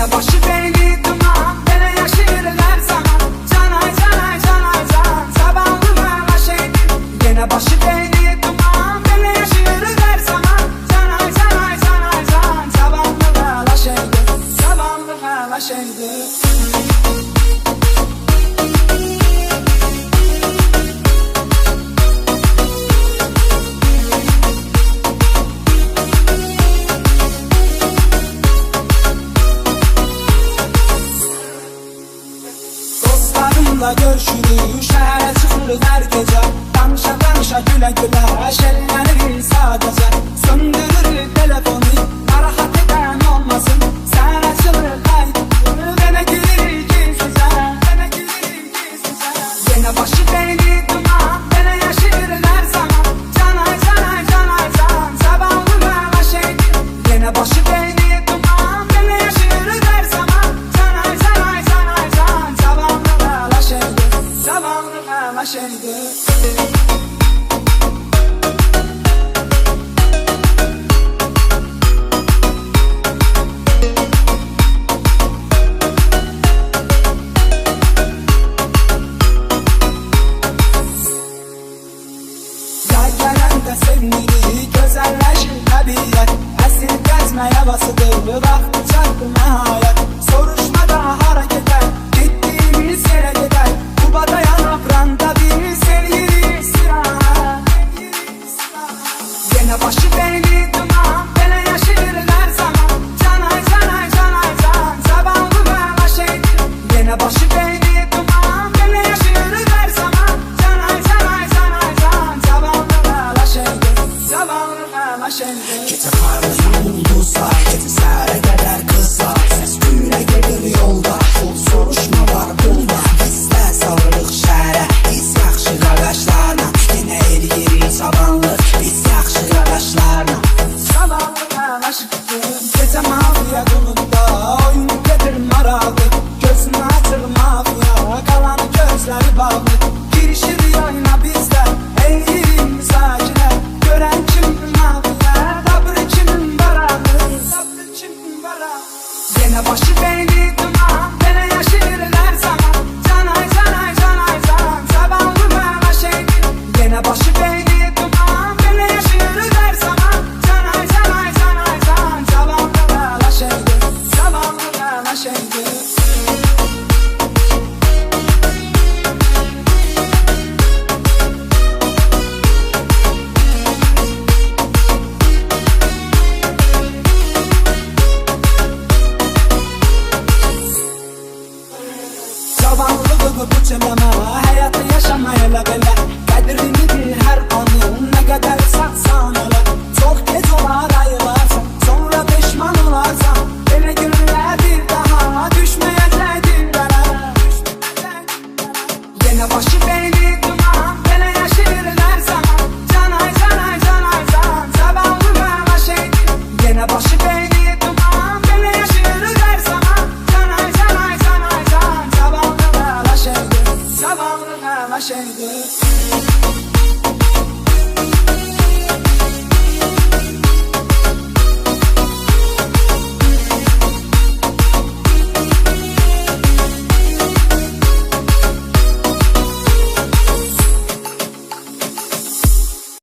Gene başı beyni duman, gene yaşır her zaman. Canay canay canay can, sabahlı şeydim. Gene başı beyni duman, gene yaşır her zaman. Canay canay canay can, sabahlı şeydim. Sabahlı şeydim. Dostlarımla görüşürüz, şehre çıkırız her gece. Danışa danışa güle güle, şenleniriz sadece. Söndürürüz telefonu, narahat eden olmasın. Sen açılır kaydını, bana gülür gizlice. Bana gülür gizlice. Gene başı beyni duman, gene yaşır her zaman. Canay canay canay can, sabahlı şeydim. Gene başı beyni duman, gene yaşır her zaman. Canay canay canay can, sabahlı şeydim. Sabahlı şeydim. Sevgili güzelleşir tabiat, esir gezme havasıdır, baktı çarptığına hayat. Soruşmadan harekete, gittiğimiz yere gider. Kubada yanıp randa bir sevgili sıra. Gene başı beyni duman, gene yaşır her zaman. Canay canay canay can, sabahlı şeydim. Gene başı beyni duman, gene yaşır her zaman. Canay canay canay can, sabahlı şeydim. Gece parlayan yıldızlar, gece seyreder kızlar. Ses güne gelir yolda, pul soruşma var bunda. Bizdə salırıq şəhərə, biz yaxşı qardaşlarla. Yenə eriyirik tabanlı, biz yaxşı qardaşlarla. Sabahlı aşıktım, gece mafiya qulunda. Oyun gedir maraqlı, gözünü açır mafiya. Qalanı gözləri bağlı, girişir oyuna bizdə. Eğirim sakinə, görən kim mafiya. Dabır kimin barağı, dabır kimin barağı. Gene başı beyni duman, gene yaşır her zaman. Canay canay canay can, sabahlı şeydim. Gene başı beyni duman, gene yaşır her zaman. Canay canay canay can, sabahlı şeydim. Sabahlı şeydim. Zavallı bu çeleme, hayatı yaşamayla bile.